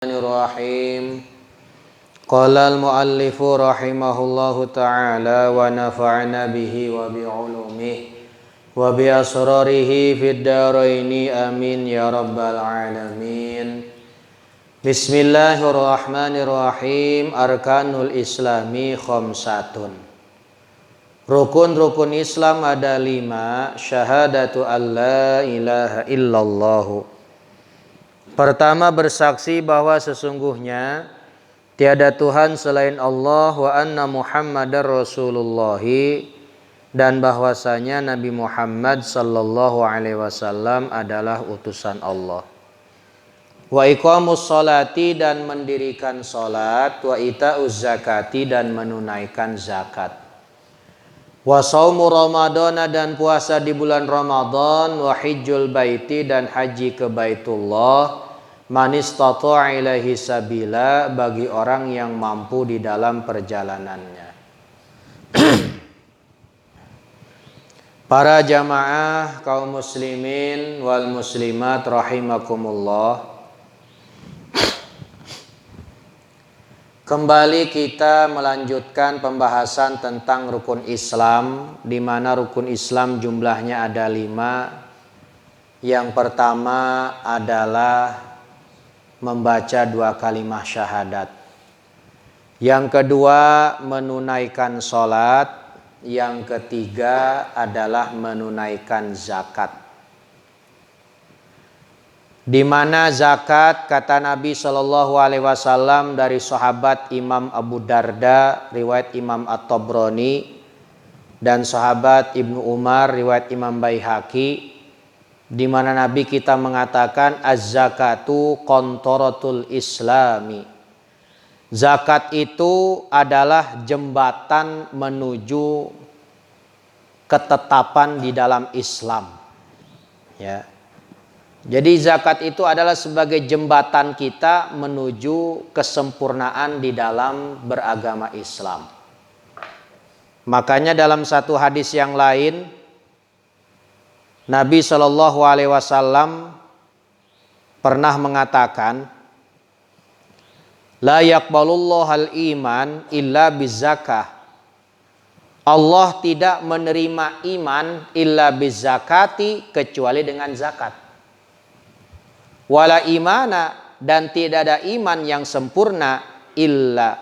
Bismillahirrahmanirrahim. Qala al-muallifu rahimahullahu ta'ala wa nafa'ana bihi wa bi'ulumihi wa bi asrarihi fid dharaini amin ya rabbal alamin. Bismillahirrahmanirrahim. Arkanul islami khamsatun. Rukun-rukun Islam ada 5. Syahadatu an la ilaha illallahu. Pertama, bersaksi bahwa sesungguhnya tiada Tuhan selain Allah wa anna Muhammadar Rasulullah, dan bahwasanya Nabi Muhammad sallallahu alaihi wasallam adalah utusan Allah. Wa iqamus sholati, dan mendirikan salat, wa itauz zakati, dan menunaikan zakat. Wa shaumu ramadana, dan puasa di bulan Ramadan, wa hijjul baiti, dan haji ke Baitullah, man istata'a ilaihi sabila, bagi orang yang mampu di dalam perjalanannya. Para jamaah kaum muslimin wal muslimat rahimakumullah, kembali kita melanjutkan pembahasan tentang rukun Islam, di mana rukun Islam jumlahnya ada 5. Yang pertama adalah membaca 2 kalimat syahadat. Yang kedua menunaikan sholat. Yang ketiga adalah menunaikan zakat. Di mana zakat, kata Nabi Shallallahu Alaihi Wasallam dari sahabat Imam Abu Darda, riwayat Imam At-Tabrani, dan sahabat Ibnu Umar, riwayat Imam Baihaqi, di mana Nabi kita mengatakan az-zakatu qantaratul islami. Zakat itu adalah jembatan menuju ketetapan di dalam Islam. Ya. Jadi zakat itu adalah sebagai jembatan kita menuju kesempurnaan di dalam beragama Islam. Makanya dalam satu hadis yang lain, Nabi Shallallahu Alaihi Wasallam pernah mengatakan, la yaqbalullahal iman illa bizakah. Allah tidak menerima iman illa bizakati, kecuali dengan zakat. Wala imana, dan tidak ada iman yang sempurna illa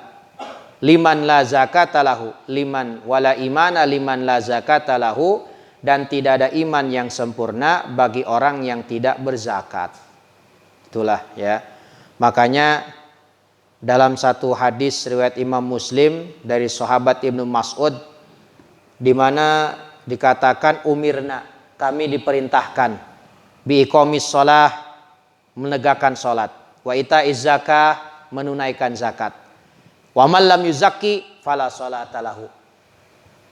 liman la zakata lahu. Liman wala imana liman la zakata lahu, dan tidak ada iman yang sempurna bagi orang yang tidak berzakat. Itulah ya. Makanya dalam satu hadis riwayat Imam Muslim dari sahabat Ibnu Mas'ud, di mana dikatakan umirna, kami diperintahkan, bi iqamis shalah, menegakkan salat, wa itaiz zakah, menunaikan zakat, wa man lam yuzakki fala sholata lahu.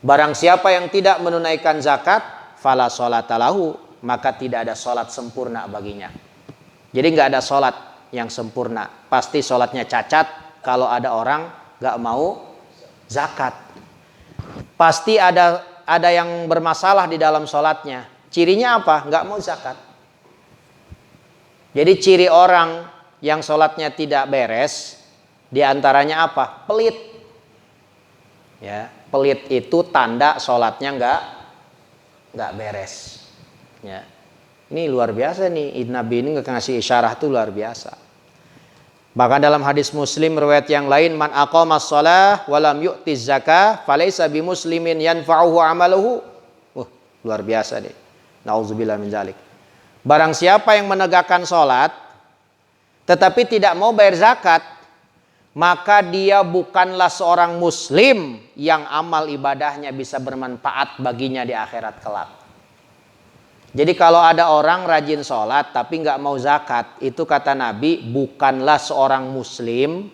Barang siapa yang tidak menunaikan zakat, fala sholata lahu, maka tidak ada sholat sempurna baginya. Jadi nggak ada sholat yang sempurna, pasti sholatnya cacat kalau ada orang nggak mau zakat. Pasti ada yang bermasalah di dalam sholatnya. Cirinya apa? Nggak mau zakat. Jadi ciri orang yang sholatnya tidak beres, diantaranya apa? Pelit. Ya, pelit itu tanda sholatnya nggak beres. Ya, ini luar biasa nih, Nabi ini ngasih isyarah tuh luar biasa. Bahkan dalam hadis Muslim riwayat yang lain, man aqamas shalah wa lam yu'tiz zakah falaysa bimuslimin yanfa'uhu amaluhu. Luar biasa deh. Nauzubillah min dzalik. Barang siapa yang menegakkan sholat tetapi tidak mau bayar zakat, maka dia bukanlah seorang muslim yang amal ibadahnya bisa bermanfaat baginya di akhirat kelak. Jadi kalau ada orang rajin sholat tapi nggak mau zakat, itu kata Nabi bukanlah seorang muslim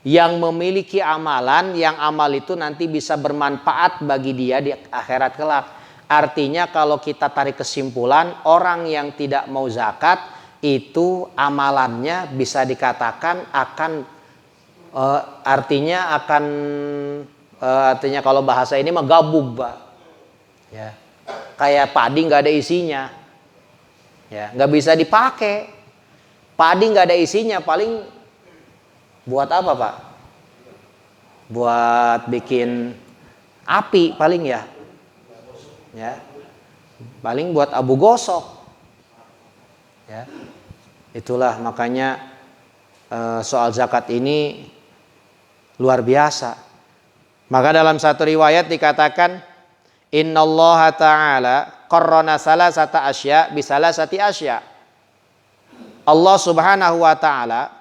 yang memiliki amalan yang amal itu nanti bisa bermanfaat bagi dia di akhirat kelak. Artinya kalau kita tarik kesimpulan, orang yang tidak mau zakat itu amalannya bisa dikatakan akan artinya kalau bahasa ini mah gabub, Pak. Ya. Kayak padi nggak ada isinya, ya nggak bisa dipakai. Padi nggak ada isinya, paling Buat apa, Pak? Buat bikin api paling ya. Ya. Paling buat abu gosok. Ya. Itulah makanya soal zakat ini luar biasa. Maka dalam satu riwayat dikatakan innallaha ta'ala qarrana salasata asya bisalasati asya. Allah Subhanahu wa taala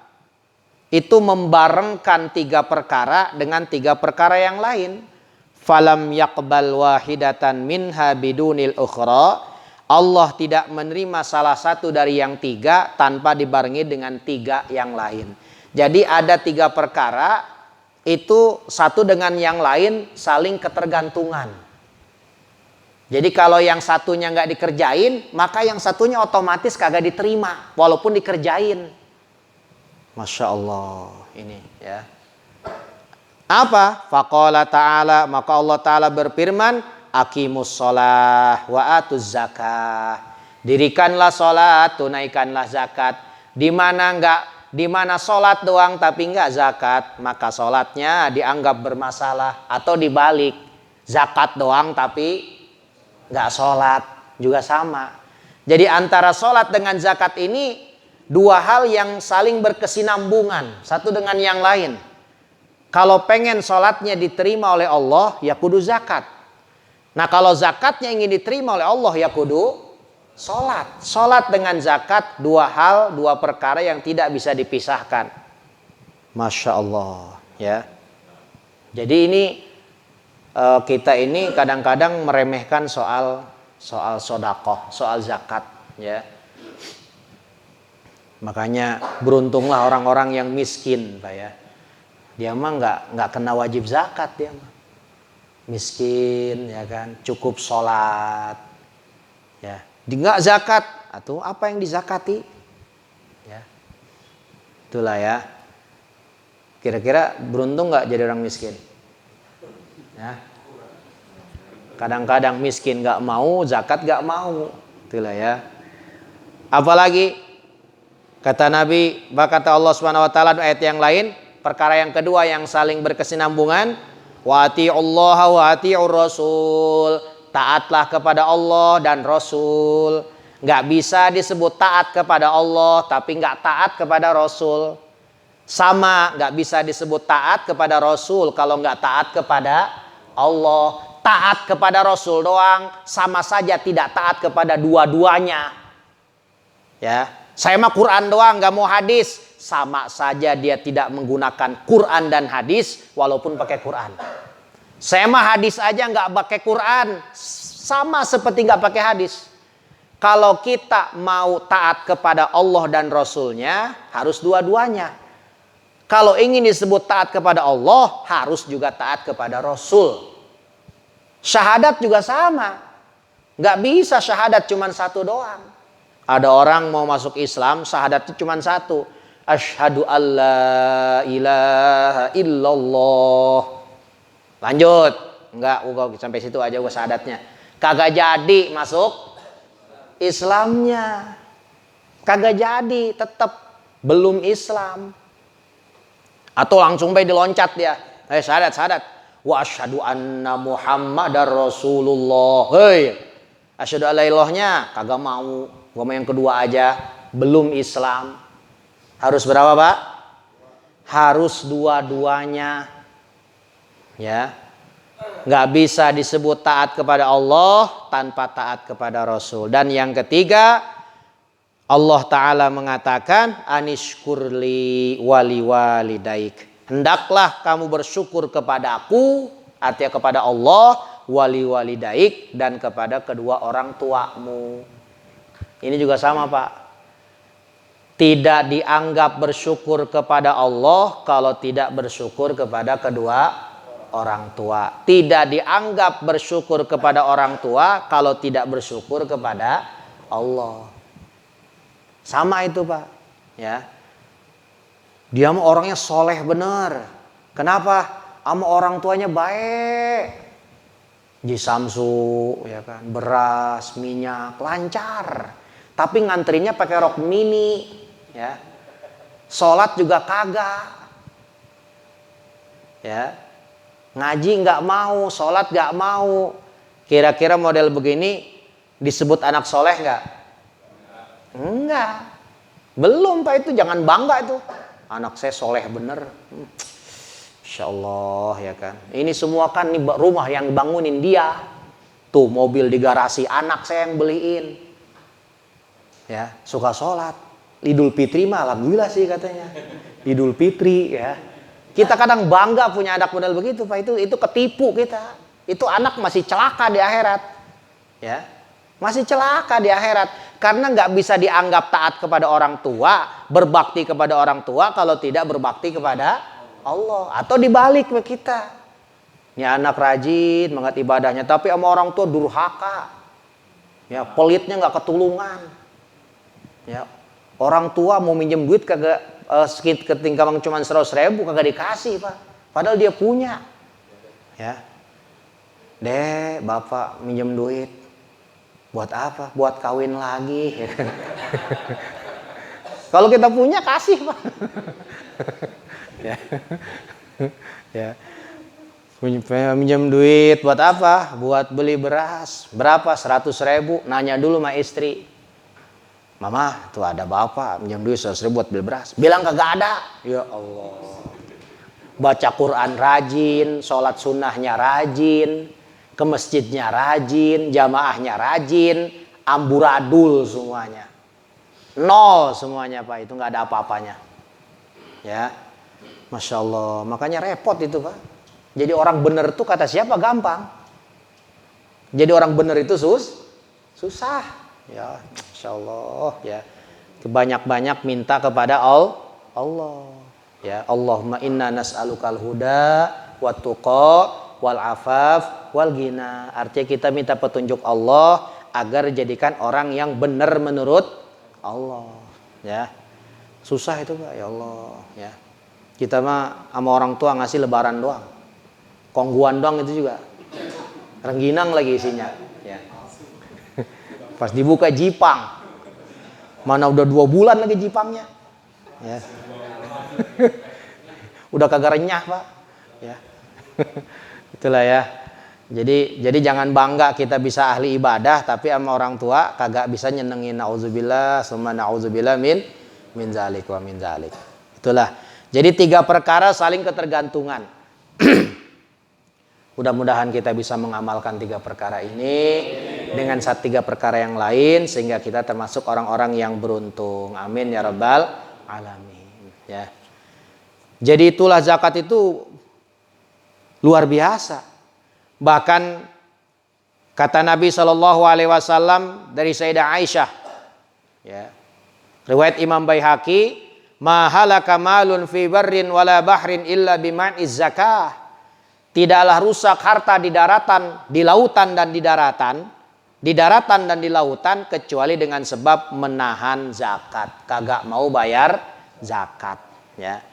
itu membarengkan 3 perkara dengan 3 perkara yang lain. Falam yaqbal wahidatan minha bidunil ukhra. Allah tidak menerima salah satu dari yang 3 tanpa dibarengi dengan 3 yang lain. Jadi ada 3 perkara itu satu dengan yang lain saling ketergantungan. Jadi kalau yang satunya nggak dikerjain, maka yang satunya otomatis kagak diterima, walaupun dikerjain. Masya Allah, ini ya. Apa? Faqala ta'ala, maka Allah Ta'ala berfirman, aqimus sholah wa atuz zakah. Dirikanlah sholat, tunaikanlah zakat. Di mana sholat doang tapi nggak zakat, maka sholatnya dianggap bermasalah. Atau dibalik, zakat doang tapi nggak sholat juga sama. Jadi antara sholat dengan zakat ini 2 hal yang saling berkesinambungan satu dengan yang lain. Kalau pengen sholatnya diterima oleh Allah ya kudu zakat. Nah kalau zakatnya ingin diterima oleh Allah ya kudu sholat. Sholat dengan zakat 2 hal, 2 perkara yang tidak bisa dipisahkan. Masya Allah ya. Jadi ini kita ini kadang-kadang meremehkan soal sodakoh, soal zakat ya. Makanya beruntunglah orang-orang yang miskin, Pak ya. Dia mah nggak kena wajib zakat dia mah. Miskin ya kan, cukup sholat ya. Nggak zakat, atau apa yang dizakati ya. Itulah ya. Kira-kira beruntung nggak jadi orang miskin? Ya. Kadang-kadang miskin gak mau, zakat gak mau. Itulah ya. Apalagi kata Nabi, kata Allah Subhanahu wa taala ayat yang lain, perkara yang kedua yang saling berkesinambungan, wa atiullaha wa atiur rasul. Taatlah kepada Allah dan Rasul. Gak bisa disebut taat kepada Allah tapi gak taat kepada Rasul. Sama gak bisa disebut taat kepada Rasul kalau gak taat kepada Allah. Taat kepada Rasul doang sama saja tidak taat kepada dua-duanya. Ya, saya mah Quran doang, nggak mau hadis. Sama saja dia tidak menggunakan Quran dan hadis walaupun pakai Quran. Saya mah hadis aja nggak pakai Quran, sama seperti nggak pakai hadis. Kalau kita mau taat kepada Allah dan Rasulnya harus dua-duanya. Kalau ingin disebut taat kepada Allah harus juga taat kepada Rasul. Syahadat juga sama. Gak bisa syahadat cuma satu doang. Ada orang mau masuk Islam, syahadat itu cuma satu. Asyhadu alla ilaha illallah. Lanjut. Enggak, sampai situ aja gue syahadatnya. Kagak jadi masuk Islamnya. Kagak jadi, tetap belum Islam. Atau langsung baik diloncat dia. Syahadat. Wa asyhadu anna Muhammadar Rasulullah. Hei, asyhadu alla ilahnya kagak mau. Gua mau yang kedua aja, belum Islam. Harus berapa, Pak? Harus dua-duanya. Ya. Enggak bisa disebut taat kepada Allah tanpa taat kepada Rasul. Dan yang ketiga, Allah Ta'ala mengatakan anishkurli wali walidaik. Hendaklah kamu bersyukur kepadaku, artinya kepada Allah, wali walidaik, dan kepada kedua orang tuamu. Ini juga sama, Pak. Tidak dianggap bersyukur kepada Allah kalau tidak bersyukur kepada kedua orang tua. Tidak dianggap bersyukur kepada orang tua kalau tidak bersyukur kepada Allah. Sama itu, Pak. Ya. Dia mah orangnya soleh bener. Kenapa? Sama orang tuanya baik. Ji Samsu, ya kan, beras, minyak, lancar. Tapi ngantrinya pakai rok mini, ya. Sholat juga kagak. Ya, ngaji nggak mau, sholat nggak mau. Kira-kira model begini disebut anak soleh nggak? Enggak. Belum Pak, itu jangan bangga itu. Anak saya soleh bener. Insya Allah ya kan. Ini semua kan nih rumah yang bangunin dia. Tuh mobil di garasi anak saya yang beliin. Ya, suka sholat. Idul Fitri mah alhamdulillah sih katanya. Idul Fitri ya. Kita kadang bangga punya anak model begitu Pak. Itu ketipu kita. Itu anak masih celaka di akhirat. Ya. Masih celaka di akhirat. Karena nggak bisa dianggap taat kepada orang tua, berbakti kepada orang tua kalau tidak berbakti kepada Allah. Atau dibalik ke kita. Ya, anak rajin banget ibadahnya, tapi sama orang tua durhaka. Ya, pelitnya nggak ketulungan. Ya, orang tua mau minjem duit kagak, ketinggalan cuma 100.000 kagak dikasih Pak. Padahal dia punya. Ya, Dek, bapak minjem duit. Buat apa? Buat kawin lagi. Kalau kita punya kasih Pak. Ya. Ya. Minjem duit buat apa? Buat beli beras. Berapa? 100.000. Nanya dulu sama istri. Mama, tuh ada bapak minjem duit 100.000 buat beli beras. Bilang kagak ada. Ya Allah. Baca Quran rajin, sholat sunnahnya rajin, ke masjidnya rajin, jamaahnya rajin, amburadul semuanya. Nol semuanya Pak, itu nggak ada apa-apanya. Ya, Masya Allah. Makanya repot itu Pak. Jadi orang benar tuh kata siapa gampang. Jadi orang benar itu susah. Ya, Masya Allah. Ya, banyak-banyak minta kepada Allah. Ya, Allahumma inna nas'alukal huda wa tuqa wal afaf wal ghina. Artinya kita minta petunjuk Allah agar jadikan orang yang benar menurut Allah. Ya, susah itu Pak, ya Allah. Ya, kita mah sama orang tua ngasih lebaran doang, kongguan doang itu juga, rengginang lagi isinya. Ya, pas dibuka jipang, mana udah 2 bulan lagi jipangnya. Ya, udah kagak renyah Pak. Ya. Itulah ya. Jadi jangan bangga kita bisa ahli ibadah tapi sama orang tua kagak bisa nyenengin. Nauzubillah, summa nauzubillah min zalik wa min zalik. Itulah. Jadi 3 perkara saling ketergantungan. Mudah-mudahan kita bisa mengamalkan 3 perkara ini dengan 3 perkara yang lain sehingga kita termasuk orang-orang yang beruntung. Amin ya rabbal alamin. Ya. Jadi itulah zakat itu luar biasa. Bahkan kata Nabi SAW dari Sayyidah Aisyah, ya, riwayat Imam Baihaqi, ma halaka malun fi barrin wala bahrin illa bima'iz zakah. Tidaklah rusak harta di daratan, di lautan dan di daratan dan di lautan kecuali dengan sebab menahan zakat, kagak mau bayar zakat. Ya.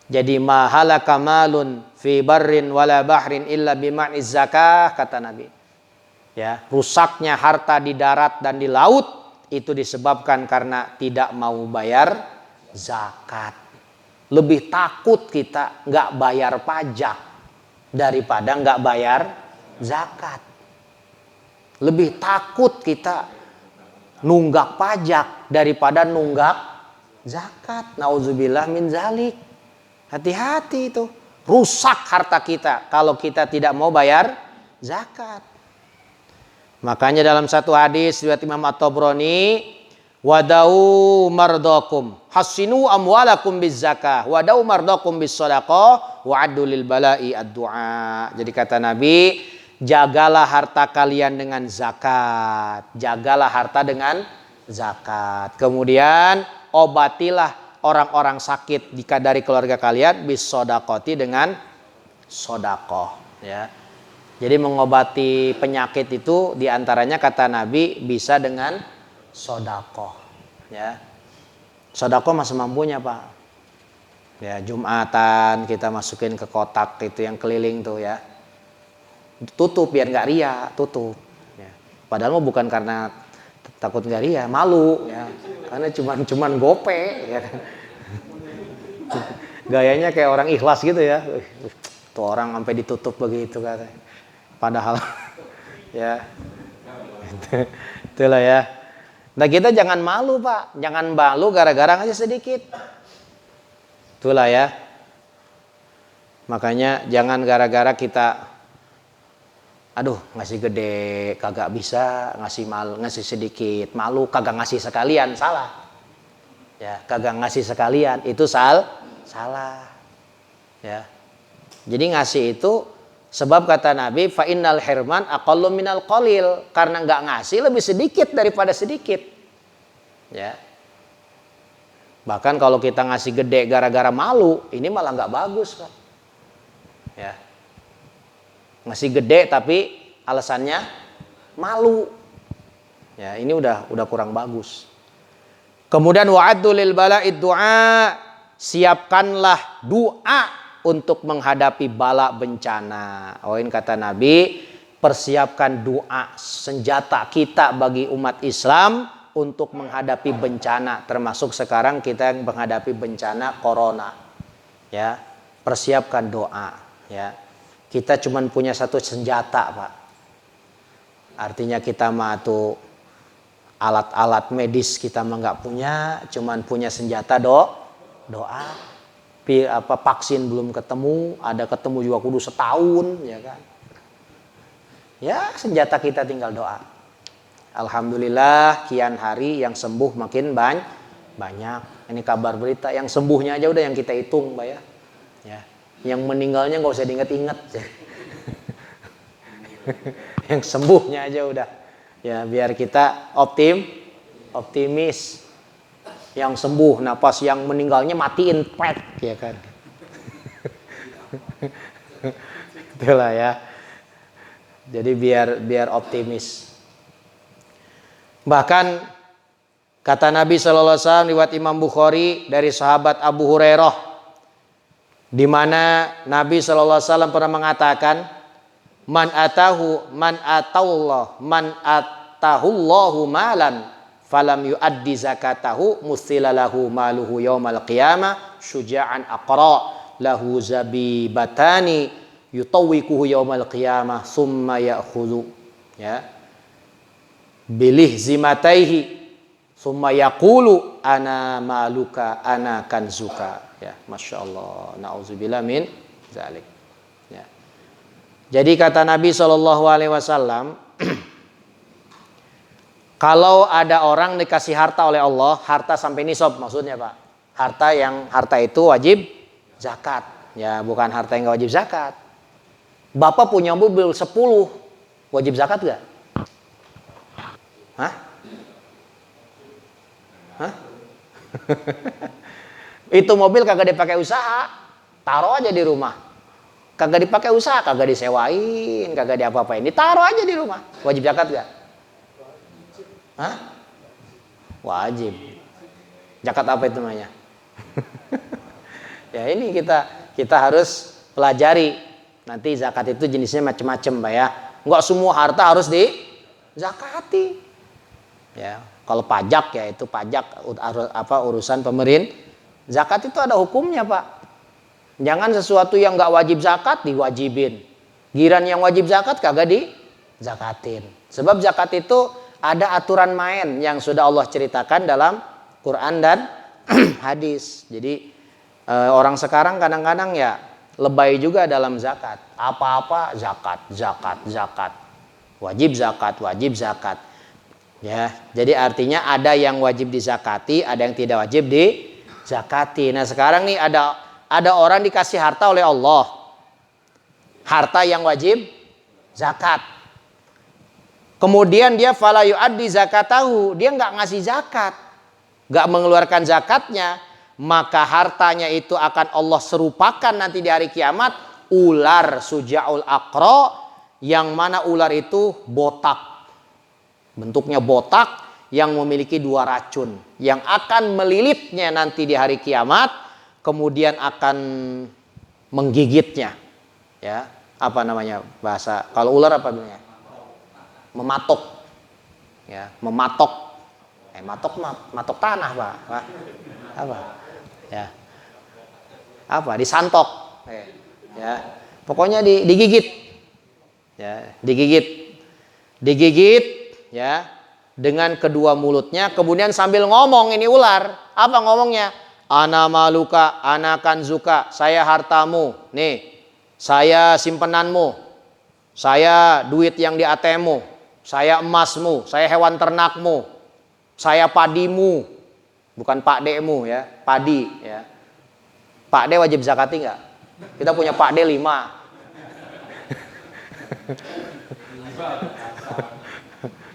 Jadi mahalaka malun fi barrin wala bahrin illa bima'iz zakah, kata Nabi. Ya, rusaknya harta di darat dan di laut itu disebabkan karena tidak mau bayar zakat. Lebih takut kita nggak bayar pajak daripada nggak bayar zakat. Lebih takut kita nunggak pajak daripada nunggak zakat. Nauzubillah min zalik. Hati-hati itu, rusak harta kita kalau kita tidak mau bayar zakat. Makanya dalam satu hadis riwayat Imam At-Tabrani, wadau mardakum hasinu amwalakum biz zakah, wadau mardakum bis shadaqah, wa'addu lil bala'i ad-du'a. Jadi kata Nabi, jagalah harta kalian dengan zakat. Jagalah harta dengan zakat. Kemudian obatilah orang-orang sakit dari keluarga kalian bis sodakoti dengan sodakoh. Ya. Jadi mengobati penyakit itu diantaranya kata Nabi bisa dengan sodakoh. Ya. Sodakoh mah semampunya Pak. Ya, Jumatan kita masukin ke kotak itu yang keliling tuh ya. Tutup biar nggak ria, tutup. Ya. Padahal bukan karena takut nggak ria, malu ya. Karena cuman gope ya. Gayanya kayak orang ikhlas gitu ya. Tuh orang sampai ditutup begitu katanya. Padahal ya itulah ya. Nah kita jangan malu Pak, jangan malu gara-gara ngasih sedikit. Itulah ya. Makanya jangan gara-gara kita, aduh ngasih gede kagak bisa, ngasih sedikit malu, kagak ngasih sekalian, salah. Ya kagak ngasih sekalian itu salah. Ya. Jadi ngasih itu sebab kata Nabi fa innal hirman aqallu minal qalil, karena nggak ngasih lebih sedikit daripada sedikit. Ya. Bahkan kalau kita ngasih gede gara-gara malu, ini malah nggak bagus, Pak. Ya. Ngasih gede tapi alasannya malu. Ya, ini udah kurang bagus. Kemudian wa'addu lil bala'id du'a, siapkanlah doa untuk menghadapi bala bencana. Oh, ini kata Nabi, persiapkan doa, senjata kita bagi umat Islam untuk menghadapi bencana, termasuk sekarang kita yang menghadapi bencana corona. Ya, persiapkan doa, ya. Kita cuma punya satu senjata, Pak. Artinya kita mah tuh alat-alat medis kita mah nggak punya, cuman punya senjata doa. Vaksin belum ketemu, ada ketemu juga kudu setahun, ya kan? Ya senjata kita tinggal doa. Alhamdulillah kian hari yang sembuh makin banyak. Ini kabar berita yang sembuhnya aja udah yang kita hitung, Pak ya. Ya. Yang meninggalnya nggak usah diinget-inget. Yang sembuhnya aja udah. Ya biar kita optimis. Yang sembuh, napas yang meninggalnya matiin pet, ya kan. Itulah ya. Jadi biar optimis. Bahkan kata Nabi sallallahu alaihi wasallam riwayat Imam Bukhari dari sahabat Abu Hurairah, di mana Nabi sallallahu alaihi wasallam pernah mengatakan, man atahullahu malan falam yuaddi zakatahu musilalahu maluhu yaumal qiyamah syuja'an aqra lahu zabibatani yutawwikuhu yaumal qiyamah summa ya'khudhu, ya, bilih zimataihi summa yaqulu ana maluka ana kanzuka. Ya, Masya Allah, na'udzubillah min zalik. Ya. Jadi kata Nabi SAW, kalau ada orang dikasih harta oleh Allah, harta sampai nisab maksudnya Pak, harta itu wajib zakat, ya bukan harta yang gak wajib zakat. Bapak punya mobil 10, wajib zakat gak? Hah? Itu mobil kagak dipakai usaha, taruh aja di rumah. Kagak dipakai usaha, kagak disewain, kagak diapa-apain, ditaruh aja di rumah. Wajib zakat gak? Hah? Wajib. Zakat apa itu namanya? Ya ini kita harus pelajari. Nanti zakat itu jenisnya macam-macam, Pak ya. Enggak semua harta harus dizakati. Ya, kalau pajak ya itu pajak urusan pemerintah. Zakat itu ada hukumnya, Pak. Jangan sesuatu yang enggak wajib zakat diwajibin. Giran yang wajib zakat kagak dizakatin. Sebab zakat itu ada aturan main yang sudah Allah ceritakan dalam Quran dan hadis. Jadi orang sekarang kadang-kadang ya lebay juga dalam zakat. Apa-apa zakat. Wajib zakat. Ya, jadi artinya ada yang wajib dizakati, ada yang tidak wajib dizakati. Nah, sekarang nih ada orang dikasih harta oleh Allah. Harta yang wajib zakat. Kemudian dia fala yu'addi zakatahu, dia enggak ngasih zakat. Enggak mengeluarkan zakatnya, maka hartanya itu akan Allah serupakan nanti di hari kiamat ular suja'ul aqra, yang mana ular itu botak. Bentuknya botak yang memiliki 2 racun yang akan melilitnya nanti di hari kiamat, kemudian akan menggigitnya. Ya, apa namanya bahasa kalau ular apa namanya? Mematok. Ya, mematok. Matok tanah, Pak. Apa? Ya. Apa? Disantok. Ya. Pokoknya digigit. Ya, digigit ya dengan kedua mulutnya, kemudian sambil ngomong, ini ular. Apa ngomongnya? Ana maluka, ana kanzuka, saya hartamu. Nih, saya simpenanmu. Saya duit yang di ATM-mu. Saya emasmu, saya hewan ternakmu. Saya padimu. Bukan Pak D-mu ya, padi ya. Pak D wajib zakati enggak? Kita punya Pak D 5.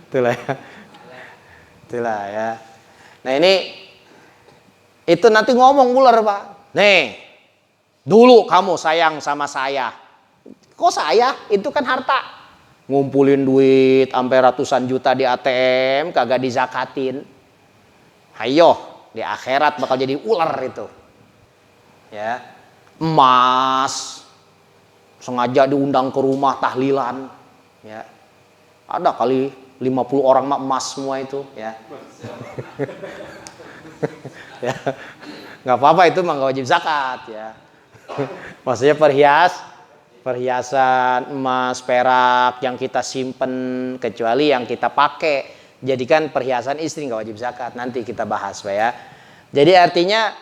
Itulah ya. Itulah ya. Nah ini itu nanti ngomong ular, Pak. Nih, dulu kamu sayang sama saya. Kok saya? Itu kan harta. Ngumpulin duit sampai ratusan juta di ATM kagak dizakatin. Ayo, di akhirat bakal jadi ular itu. Ya. Emas sengaja diundang ke rumah tahlilan, ya. Ada kali 50 orang emas semua itu, ya. Ya. Nggak apa-apa, itu mah nggak wajib zakat, ya. Maksudnya perhiasan emas, perak yang kita simpen, kecuali yang kita pakai. Jadikan perhiasan istri nggak wajib zakat. Nanti kita bahas, Pak, ya. Jadi artinya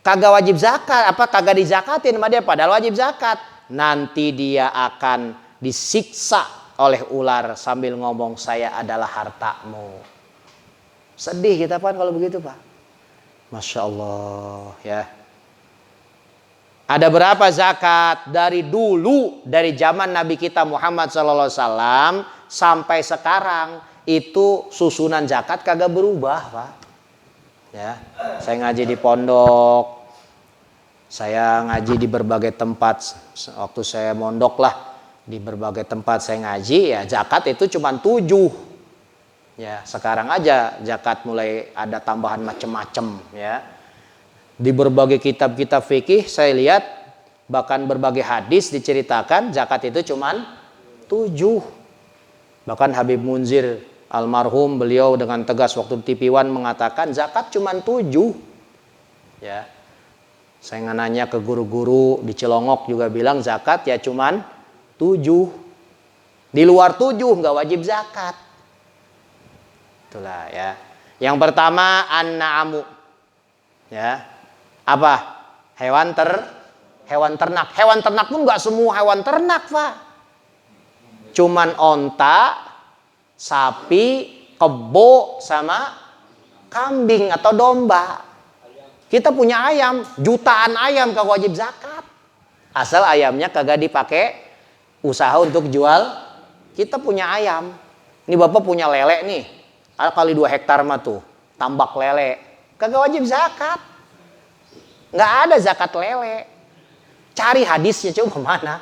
kagak wajib zakat, kagak dizakatin sama dia, padahal wajib zakat. Nanti dia akan disiksa oleh ular sambil ngomong, saya adalah hartamu. Sedih kita Pak kalau begitu, Pak. Masya Allah, ya. Ada berapa zakat dari dulu, dari zaman Nabi kita Muhammad SAW sampai sekarang, itu susunan zakat kagak berubah, Pak. Ya, saya ngaji di pondok, saya ngaji di berbagai tempat. Waktu saya mondok lah, di berbagai tempat saya ngaji, ya zakat itu cuma 7. Ya, sekarang aja zakat mulai ada tambahan macam-macam, ya. Di berbagai kitab-kitab fikih saya lihat, bahkan berbagai hadis diceritakan zakat itu cuma 7. Bahkan Habib Munzir almarhum, beliau dengan tegas waktu di TV One mengatakan zakat cuma 7. Ya. Saya nanya ke guru-guru di Cilongok juga bilang zakat ya cuman 7. Di luar 7 nggak wajib zakat. Itulah ya. Yang pertama an-na'amu. Ya. Apa? Hewan ternak. Hewan ternak pun nggak semua hewan ternak, Pak. Cuman onta, sapi, kebo sama kambing atau domba. Kita punya ayam, jutaan ayam kagak wajib zakat. Asal ayamnya kagak dipakai usaha untuk jual. Kita punya ayam. Ini Bapak punya lele nih. Ada kali 2 hektar mah tuh. Tambak lele. Kagak wajib zakat. Nggak ada zakat lele. Cari hadisnya coba mana.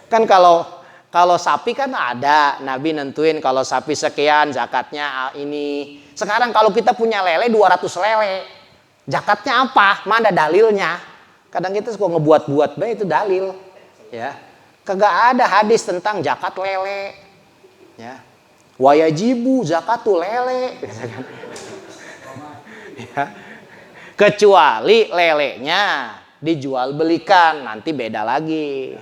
Kan kalau sapi kan ada. Nabi nentuin kalau sapi sekian zakatnya ini. Sekarang kalau kita punya lele 200 lele. Zakatnya apa? Mana dalilnya? Kadang kita suka ngebuat-buat, itu dalil, ya. Kagak ada hadis tentang zakat lele, ya. Wayajibu zakatu lele, ya. Kecuali lelenya dijual belikan, nanti beda lagi.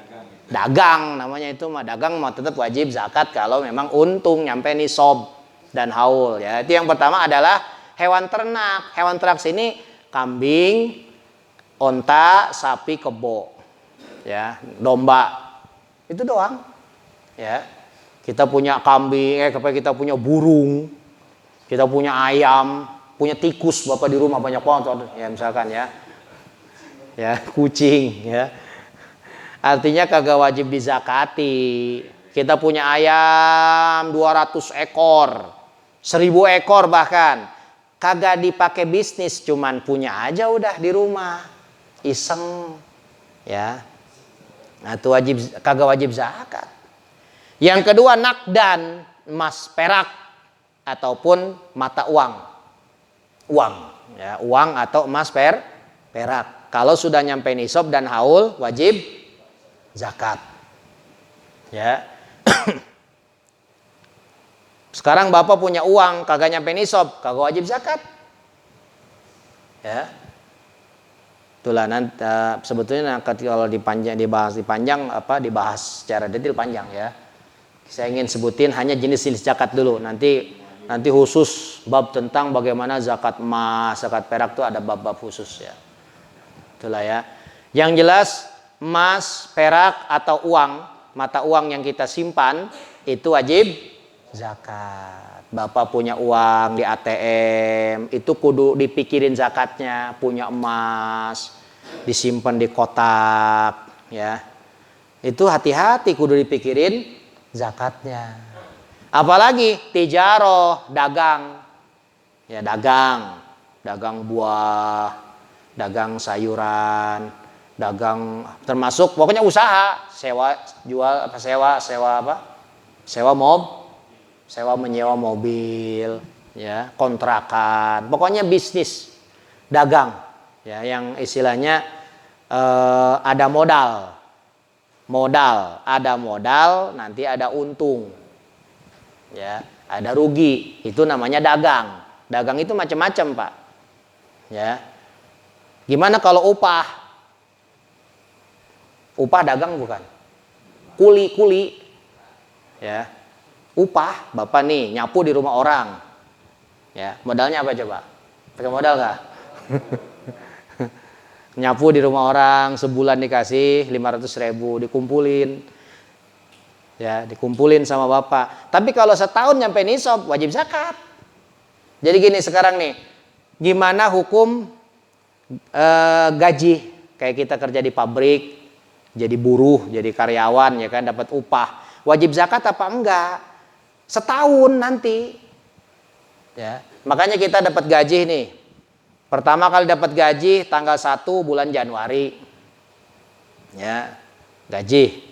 Dagang namanya itu mah, dagang mah tetap wajib zakat kalau memang untung nyampe nisab dan haul, ya. Itu yang pertama adalah hewan ternak. Hewan ternak sini kambing, onta, sapi, kebo, ya, domba, itu doang, ya. Kita punya kambing, kita punya burung, kita punya ayam, punya tikus, Bapak di rumah banyak banget, ya misalkan ya, kucing, ya. Artinya kagak wajib dizakati. Kita punya ayam 200 ekor, 1000 ekor bahkan. Kagak dipakai bisnis, cuman punya aja udah di rumah. Iseng, ya. Nah, itu kagak wajib zakat. Yang kedua nakdan, emas perak ataupun mata uang. Uang, ya, uang atau emas perak. Kalau sudah nyampe nisab dan haul wajib zakat. Ya. Sekarang Bapak punya uang kagak nyampe nisab, kagak wajib zakat. Ya. Itulah nanti sebetulnya kalau dibahas secara detail panjang ya. Saya ingin sebutin hanya jenis-jenis zakat dulu. Nanti khusus bab tentang bagaimana zakat emas, zakat perak itu ada bab-bab khusus ya. Itulah ya. Yang jelas emas, perak atau uang, mata uang yang kita simpan itu wajib zakat. Bapak punya uang di ATM, itu kudu dipikirin zakatnya. Punya emas, disimpan di kotak, ya. Itu hati-hati kudu dipikirin zakatnya. Apalagi tijaroh, dagang. Ya, dagang buah, dagang sayuran, dagang termasuk pokoknya usaha, sewa menyewa mobil, ya, kontrakan, pokoknya bisnis, dagang, ya, yang istilahnya ada modal, nanti ada untung, ya, ada rugi, itu namanya dagang. Dagang itu macam-macam, Pak, ya. Gimana kalau upah dagang bukan? Kuli, ya. Upah, Bapak nih nyapu di rumah orang, ya, modalnya apa coba? Pakai modal nggak? Nyapu di rumah orang sebulan dikasih 500.000, dikumpulin, ya, dikumpulin sama Bapak. Tapi kalau setahun nyampe nisab wajib zakat. Jadi gini sekarang nih, gimana hukum gaji? Kayak kita kerja di pabrik, jadi buruh, jadi karyawan, ya kan, dapat upah, wajib zakat apa enggak? Setahun nanti, ya. Makanya kita dapat gaji nih. Pertama kali dapat gaji tanggal 1 bulan Januari, ya, gaji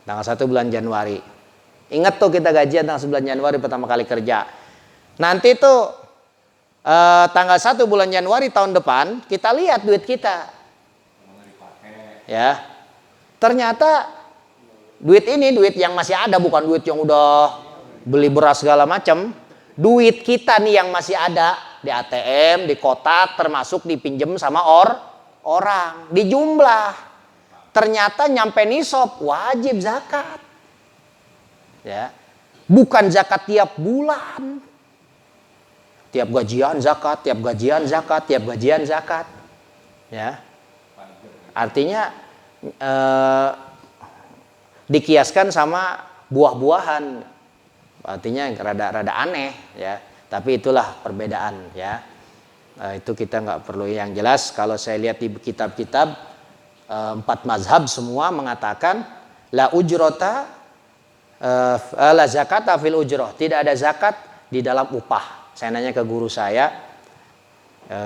tanggal 1 bulan Januari. Ingat tuh kita gajian tanggal 9 Januari pertama kali kerja. Nanti tuh tanggal 1 bulan Januari tahun depan kita lihat duit kita, ya. Ternyata duit ini duit yang masih ada, bukan duit yang udah beli beras segala macam. Duit kita nih yang masih ada di ATM, di kotak, termasuk dipinjem sama orang, dijumlah. Ternyata nyampe nisab, wajib zakat. Ya. Bukan zakat tiap bulan. Tiap gajian zakat, tiap gajian zakat, tiap gajian zakat. Ya. Artinya dikiaskan sama buah-buahan, artinya rada aneh, ya. Tapi itulah perbedaan, ya. Itu kita nggak perlu. Yang jelas kalau saya lihat di kitab-kitab 4 mazhab semua mengatakan la ujrota la zakata fil ujroh, tidak ada zakat di dalam upah. Saya nanya ke guru saya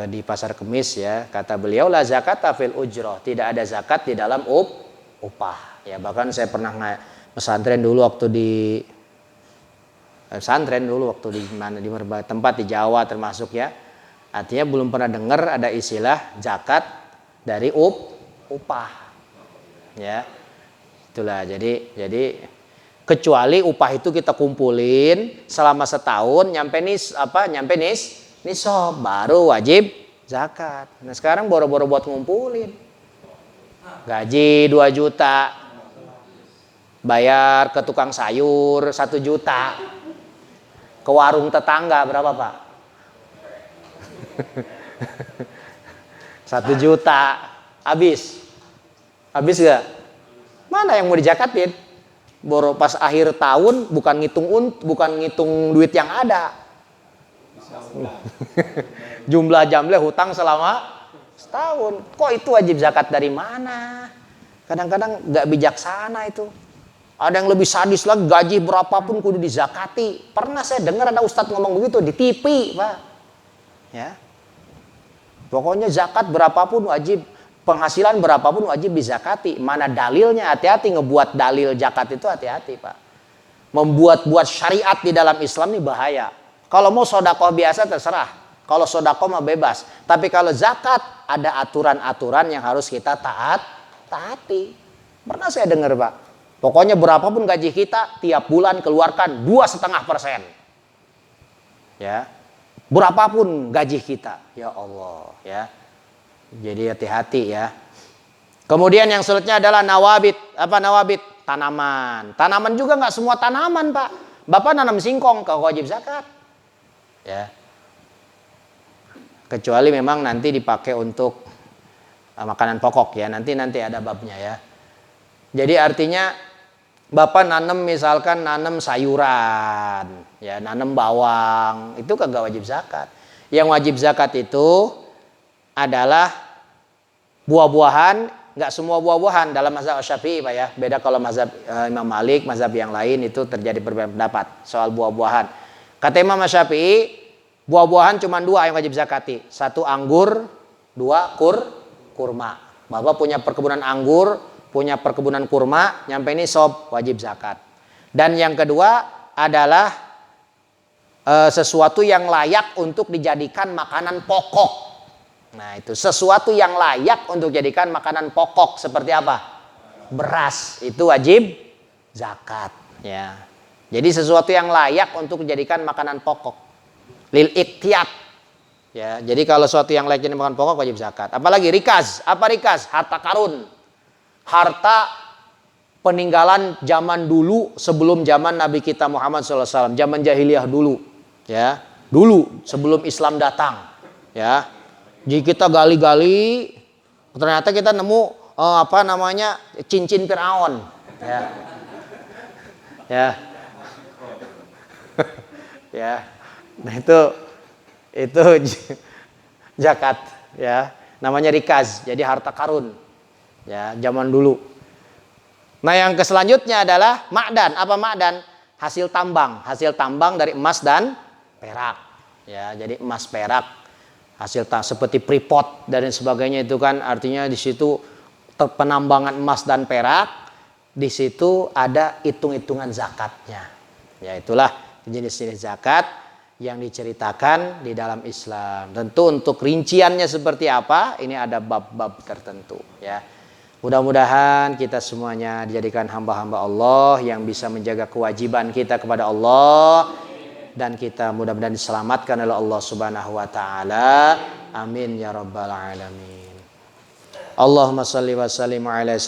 di Pasar Kemis, ya, kata beliau la zakata fil ujroh, tidak ada zakat di dalam upah. Ya, bahkan saya pernah pesantren dulu waktu di mana, di berbagai tempat di Jawa termasuk, ya. Artinya belum pernah dengar ada istilah zakat dari upah. Ya. Itulah, jadi kecuali upah itu kita kumpulin selama setahun nyampe nisab baru wajib zakat. Nah, sekarang boro-boro buat ngumpulin. Gaji 2 juta, bayar ke tukang sayur 1 juta, ke warung tetangga berapa, Pak? 1 juta, habis gak? Mana yang mau dijakatin? Boro pas akhir tahun bukan ngitung duit yang ada. Jumlah hutang selama setahun. Kok itu wajib zakat dari mana? Kadang-kadang gak bijaksana itu. Ada yang lebih sadis lagi, gaji berapapun kudu dizakati. Pernah saya dengar ada ustadz ngomong begitu di TV, Pak. Ya. Pokoknya zakat berapapun wajib, penghasilan berapapun wajib dizakati. Mana dalilnya? Hati-hati ngebuat dalil zakat itu, hati-hati, Pak. Membuat syariat di dalam Islam ini bahaya. Kalau mau sedekah biasa terserah. Kalau sedekah mah bebas. Tapi kalau zakat ada aturan-aturan yang harus kita taati. Pernah saya dengar, Pak. Pokoknya berapapun gaji kita tiap bulan keluarkan 2,5%. Ya. Berapapun gaji kita, ya Allah, ya. Jadi hati-hati ya. Kemudian yang selanjutnya adalah nawabit. Apa nawabit? Tanaman. Tanaman juga nggak semua tanaman, Pak. Bapak nanam singkong, kau wajib zakat. Ya. Kecuali memang nanti dipakai untuk makanan pokok ya. Nanti ada babnya ya. Jadi artinya Bapak nanam misalkan nanam sayuran, ya nanam bawang, itu kagak wajib zakat. Yang wajib zakat itu adalah buah-buahan. Nggak semua buah-buahan dalam mazhab Syafi'i Pak ya. Beda kalau mazhab Imam Malik, mazhab yang lain itu terjadi perbedaan pendapat soal buah-buahan. Kata Imam Syafi'i, buah-buahan cuma 2 yang wajib zakati. 1 anggur, 2 kurma. Bapak punya perkebunan anggur, punya perkebunan kurma, nyampe ini sob wajib zakat. Dan yang kedua adalah sesuatu yang layak untuk dijadikan makanan pokok. Nah itu sesuatu yang layak untuk dijadikan makanan pokok seperti apa? Beras itu wajib zakat ya. Jadi sesuatu yang layak untuk dijadikan makanan pokok. Lil iktiyat ya. Jadi kalau sesuatu yang layak jadi makanan pokok wajib zakat. Apalagi rikaz. Apa rikaz? Harta karun. Harta peninggalan zaman dulu sebelum zaman Nabi kita Muhammad SAW. Zaman jahiliyah dulu ya. Dulu sebelum Islam datang ya. Jadi kita gali-gali, ternyata kita nemu cincin Firaun, ya, ya, ya. Nah itu zakat, ya. Namanya rikaz, jadi harta karun, ya, zaman dulu. Nah yang selanjutnya adalah ma'dan. Apa ma'dan? Hasil tambang dari emas dan perak, ya. Jadi emas perak. Hasil seperti Freeport dan sebagainya itu kan artinya di situ penambangan emas dan perak, di situ ada hitung-hitungan zakatnya. Ya itulah jenis-jenis zakat yang diceritakan di dalam Islam. Tentu untuk rinciannya seperti apa, ini ada bab-bab tertentu ya. Mudah-mudahan kita semuanya dijadikan hamba-hamba Allah yang bisa menjaga kewajiban kita kepada Allah. Dan kita mudah-mudahan diselamatkan oleh Allah Subhanahu wa taala. Amin ya rabbal alamin. Allahumma shalli wa sallim ala